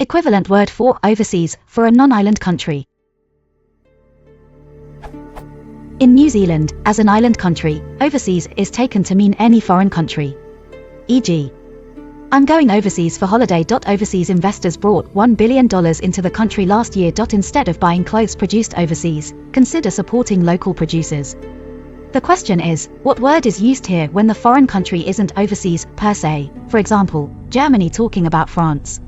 Equivalent word for overseas for a non-island country. In New Zealand, as an island country, overseas is taken to mean any foreign country. E.g., I'm going overseas for holiday. Overseas investors brought $1 billion into the country last year. Instead of buying clothes produced overseas, consider supporting local producers. The question is, what word is used here when the foreign country isn't overseas per se? For example, Germany talking about France.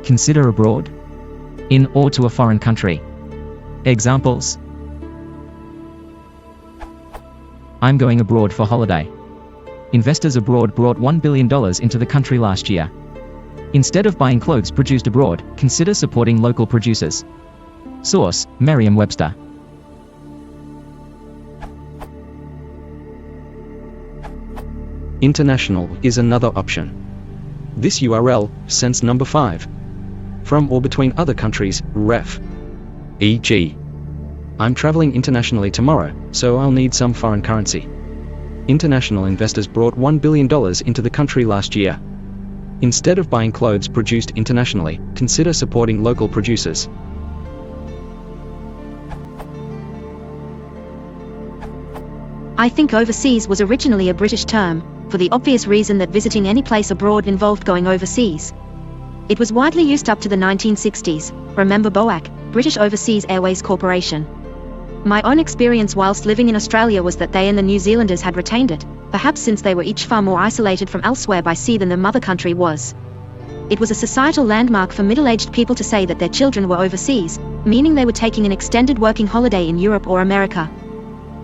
Consider abroad. In or to a foreign country. Examples: I'm going abroad for holiday. Investors abroad brought $1 billion into the country last year. Instead of buying clothes produced abroad, consider supporting local producers. Source: Merriam-Webster. International is another option. This URL sends number 5. From or between other countries, ref. E.g., I'm traveling internationally tomorrow, so I'll need some foreign currency. International investors brought $1 billion into the country last year. Instead of buying clothes produced internationally, consider supporting local producers. I think overseas was originally a British term, for the obvious reason that visiting any place abroad involved going overseas. It was widely used up to the 1960s, remember BOAC, British Overseas Airways Corporation. My own experience whilst living in Australia was that they and the New Zealanders had retained it, perhaps since they were each far more isolated from elsewhere by sea than the mother country was. It was a societal landmark for middle-aged people to say that their children were overseas, meaning they were taking an extended working holiday in Europe or America.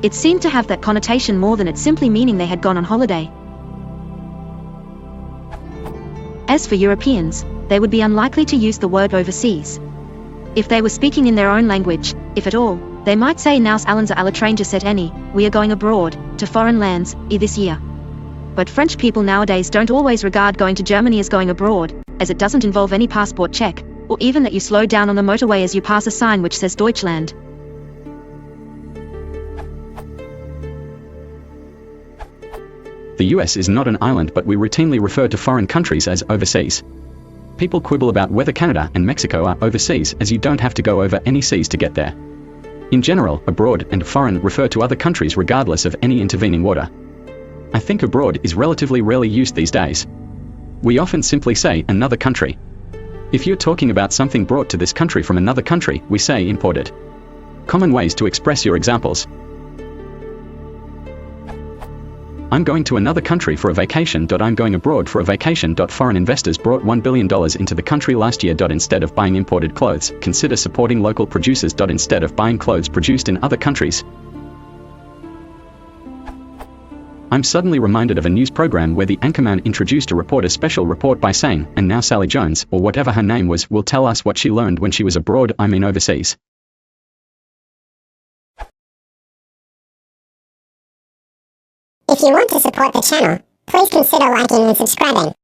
It seemed to have that connotation more than it simply meaning they had gone on holiday. As for Europeans, they would be unlikely to use the word overseas. If they were speaking in their own language, if at all, they might say nous allons à l'étranger cette année, we are going abroad, to foreign lands, this year. But French people nowadays don't always regard going to Germany as going abroad, as it doesn't involve any passport check, or even that you slow down on the motorway as you pass a sign which says Deutschland. The US is not an island, but we routinely refer to foreign countries as overseas. People quibble about whether Canada and Mexico are overseas, as you don't have to go over any seas to get there. In general, abroad and foreign refer to other countries regardless of any intervening water. I think abroad is relatively rarely used these days. We often simply say another country. If you're talking about something brought to this country from another country, we say imported. Common ways to express your examples: I'm going to another country for a vacation. I'm going abroad for a vacation. Foreign investors brought $1 billion into the country last year. Instead of buying imported clothes, consider supporting local producers. Instead of buying clothes produced in other countries. I'm suddenly reminded of a news program where the anchorman introduced a reporter special report by saying, and now Sally Jones, or whatever her name was, will tell us what she learned when she was abroad, I mean overseas. If you want to support the channel, please consider liking and subscribing.